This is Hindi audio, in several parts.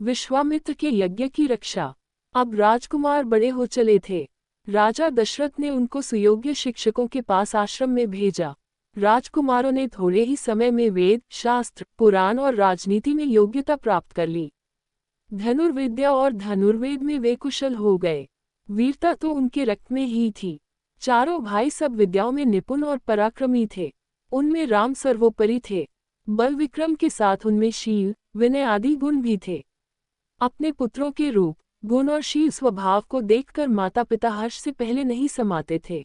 विश्वामित्र के यज्ञ की रक्षा। अब राजकुमार बड़े हो चले थे। राजा दशरथ ने उनको सुयोग्य शिक्षकों के पास आश्रम में भेजा। राजकुमारों ने थोड़े ही समय में वेद, शास्त्र, पुराण और राजनीति में योग्यता प्राप्त कर ली। धनुर्विद्या और धनुर्वेद में वे कुशल हो गए। वीरता तो उनके रक्त में ही थी। चारों भाई सब विद्याओं में निपुण और पराक्रमी थे। उनमें राम सर्वोपरि थे। बल विक्रम के साथ उनमें शील, विनय आदि गुण भी थे। अपने पुत्रों के रूप, गुण और शील स्वभाव को देखकर माता पिता हर्ष से पहले नहीं समाते थे।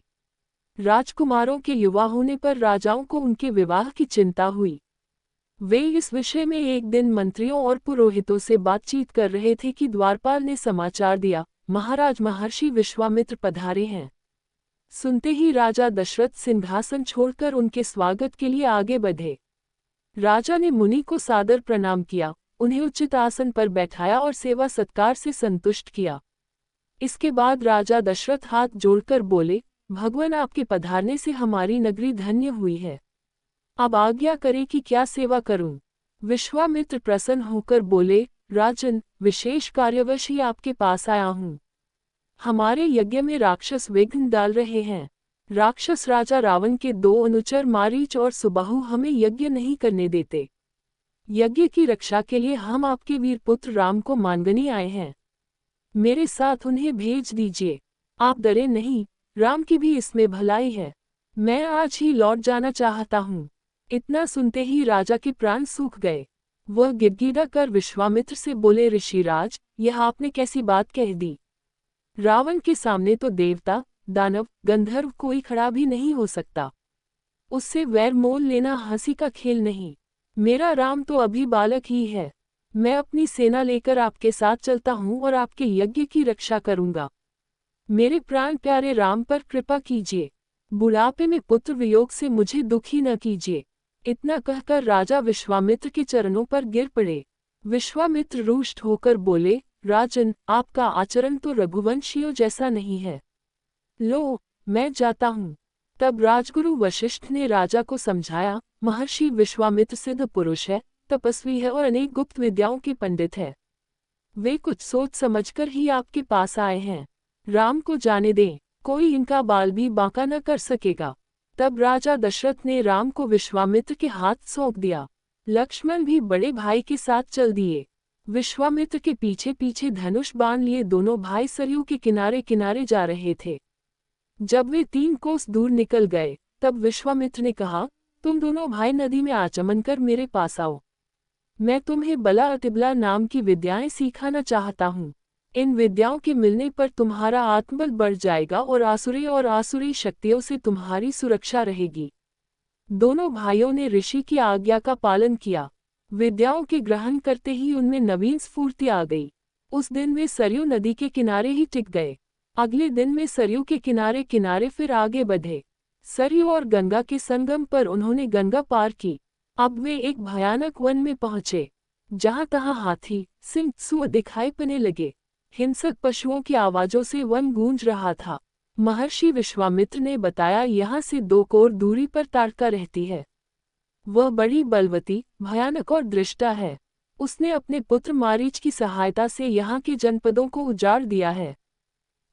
राजकुमारों के युवा होने पर राजाओं को उनके विवाह की चिंता हुई। वे इस विषय में एक दिन मंत्रियों और पुरोहितों से बातचीत कर रहे थे कि द्वारपाल ने समाचार दिया, महाराज महर्षि विश्वामित्र पधारे हैं। सुनते ही राजा दशरथ सिंहासन छोड़कर उनके स्वागत के लिए आगे बढ़े। राजा ने मुनि को सादर प्रणाम किया, उन्हें उचित आसन पर बैठाया और सेवा सत्कार से संतुष्ट किया। इसके बाद राजा दशरथ हाथ जोड़कर बोले, भगवान आपके पधारने से हमारी नगरी धन्य हुई है। अब आज्ञा करें कि क्या सेवा करूं। विश्वामित्र प्रसन्न होकर बोले, राजन, विशेष कार्यवश ही आपके पास आया हूं। हमारे यज्ञ में राक्षस विघ्न डाल रहे हैं। राक्षस राजा रावण के 2 अनुचर मारीच और सुबाहु हमें यज्ञ नहीं करने देते। यज्ञ की रक्षा के लिए हम आपके वीर पुत्र राम को मानगनी आए हैं। मेरे साथ उन्हें भेज दीजिए। आप डरे नहीं, राम की भी इसमें भलाई है। मैं आज ही लौट जाना चाहता हूँ। इतना सुनते ही राजा के प्राण सूख गए। वह गिड़गिड़ा कर विश्वामित्र से बोले, ऋषिराज, यह आपने कैसी बात कह दी। रावण के सामने तो देवता, दानव, गंधर्व कोई खड़ा भी नहीं हो सकता। उससे वैर मोल लेना हंसी का खेल नहीं। मेरा राम तो अभी बालक ही है। मैं अपनी सेना लेकर आपके साथ चलता हूँ और आपके यज्ञ की रक्षा करूँगा। मेरे प्राण प्यारे राम पर कृपा कीजिए। बुढ़ापे में पुत्र वियोग से मुझे दुखी न कीजिए। इतना कहकर राजा विश्वामित्र के चरणों पर गिर पड़े। विश्वामित्र रुष्ट होकर बोले, राजन, आपका आचरण तो रघुवंशियों जैसा नहीं है। लो, मैं जाता हूँ। तब राजगुरु वशिष्ठ ने राजा को समझाया, महर्षि विश्वामित्र सिद्ध पुरुष है, तपस्वी है और अनेक गुप्त विद्याओं के पंडित है। वे कुछ सोच समझकर ही आपके पास आए हैं। राम को जाने दें, कोई इनका बाल भी बांका न कर सकेगा। तब राजा दशरथ ने राम को विश्वामित्र के हाथ सौंप दिया। लक्ष्मण भी बड़े भाई के साथ चल दिए। विश्वामित्र के पीछे पीछे धनुष बाण लिए दोनों भाई सरयू के किनारे किनारे जा रहे थे। जब वे 3 कोस दूर निकल गए, तब विश्वामित्र ने कहा, तुम दोनों भाई नदी में आचमन कर मेरे पास आओ। मैं तुम्हें बला अतिबला नाम की विद्याएं सिखाना चाहता हूँ। इन विद्याओं के मिलने पर तुम्हारा आत्मबल बढ़ जाएगा और आसुरी शक्तियों से तुम्हारी सुरक्षा रहेगी। दोनों भाइयों ने ऋषि की आज्ञा का पालन किया। विद्याओं के ग्रहण करते ही उनमें नवीन स्फूर्ति आ गई। उस दिन वे सरयू नदी के किनारे ही टिक गए। अगले दिन वे सरयू के किनारे किनारे फिर आगे बढ़े। सरयू और गंगा के संगम पर उन्होंने गंगा पार की। अब वे एक भयानक वन में पहुंचे, जहां तहां हाथी, सिंह, सूअर दिखाई पड़ने लगे। हिंसक पशुओं की आवाजों से वन गूंज रहा था। महर्षि विश्वामित्र ने बताया, यहाँ से 2 कोर दूरी पर ताड़का रहती है। वह बड़ी बलवती, भयानक और दृष्टा है। उसने अपने पुत्र मारीच की सहायता से यहाँ के जनपदों को उजाड़ दिया है।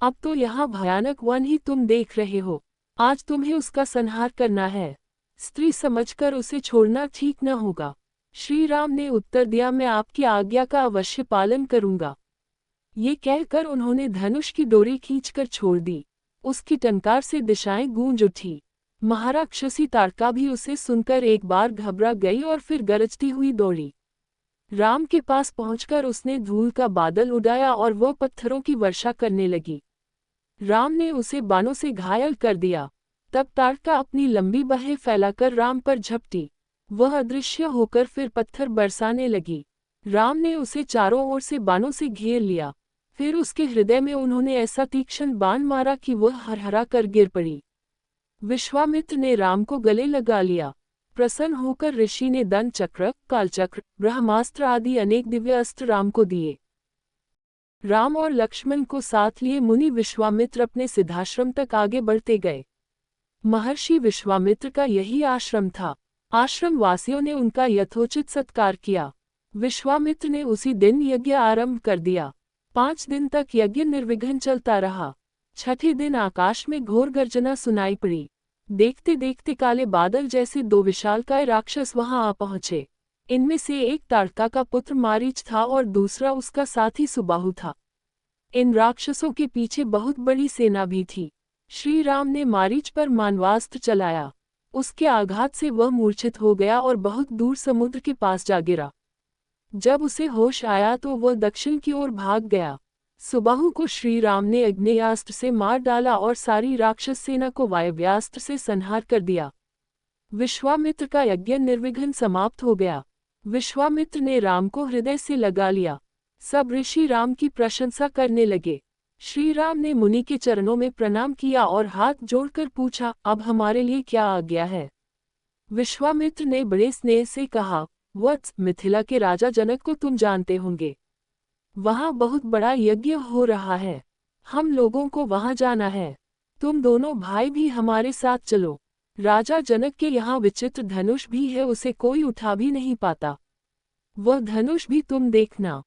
अब तो यहाँ भयानक वन ही तुम देख रहे हो। आज तुम्हें उसका संहार करना है। स्त्री समझकर उसे छोड़ना ठीक न होगा। श्री राम ने उत्तर दिया, मैं आपकी आज्ञा का अवश्य पालन करूंगा। ये कहकर उन्होंने धनुष की डोरी खींचकर छोड़ दी। उसकी टंकार से दिशाएं गूंज उठी। महाराक्षसी ताड़का भी उसे सुनकर एक बार घबरा गई और फिर गरजती हुई दौड़ी। राम के पास पहुंचकर उसने धूल का बादल उड़ाया और वह पत्थरों की वर्षा करने लगी। राम ने उसे बाणों से घायल कर दिया। तब ताड़का अपनी लंबी बाहें फैलाकर राम पर झपटी। वह अदृश्य होकर फिर पत्थर बरसाने लगी। राम ने उसे चारों ओर से बाणों से घेर लिया। फिर उसके हृदय में उन्होंने ऐसा तीक्ष्ण बाण मारा कि वह हरहरा कर गिर पड़ी। विश्वामित्र ने राम को गले लगा लिया। प्रसन्न होकर ऋषि ने दंड चक्र, कालचक्र, ब्रह्मास्त्र आदि अनेक दिव्य अस्त्र राम को दिए। राम और लक्ष्मण को साथ लिए मुनि विश्वामित्र अपने सिद्धाश्रम तक आगे बढ़ते गए। महर्षि विश्वामित्र का यही आश्रम था। आश्रम वासियों ने उनका यथोचित सत्कार किया। विश्वामित्र ने उसी दिन यज्ञ आरंभ कर दिया। 5 दिन तक यज्ञ निर्विघ्न चलता रहा। छठे दिन आकाश में घोर गर्जना सुनाई पड़ी। देखते देखते काले बादल जैसे 2 विशालकाय राक्षस वहां आ पहुंचे। इनमें से एक ताड़का का पुत्र मारीच था और दूसरा उसका साथी सुबाहु था। इन राक्षसों के पीछे बहुत बड़ी सेना भी थी। श्री राम ने मारीच पर मानवास्त्र चलाया। उसके आघात से वह मूर्छित हो गया और बहुत दूर समुद्र के पास जा गिरा। जब उसे होश आया तो वह दक्षिण की ओर भाग गया। सुबाहु को श्री राम ने अग्नेयास्त्र से मार डाला और सारी राक्षस सेना को वायव्यास्त्र से संहार कर दिया। विश्वामित्र का यज्ञ निर्विघ्न समाप्त हो गया। विश्वामित्र ने राम को हृदय से लगा लिया। सब ऋषि राम की प्रशंसा करने लगे। श्री राम ने मुनि के चरणों में प्रणाम किया और हाथ जोड़कर पूछा, अब हमारे लिए क्या आज्ञा है? विश्वामित्र ने बड़े स्नेह से कहा, वत्स, मिथिला के राजा जनक को तुम जानते होंगे। वहां बहुत बड़ा यज्ञ हो रहा है। हम लोगों को वहां जाना है। तुम दोनों भाई भी हमारे साथ चलो। राजा जनक के यहाँ विचित्र धनुष भी है, उसे कोई उठा भी नहीं पाता। वह धनुष भी तुम देखना।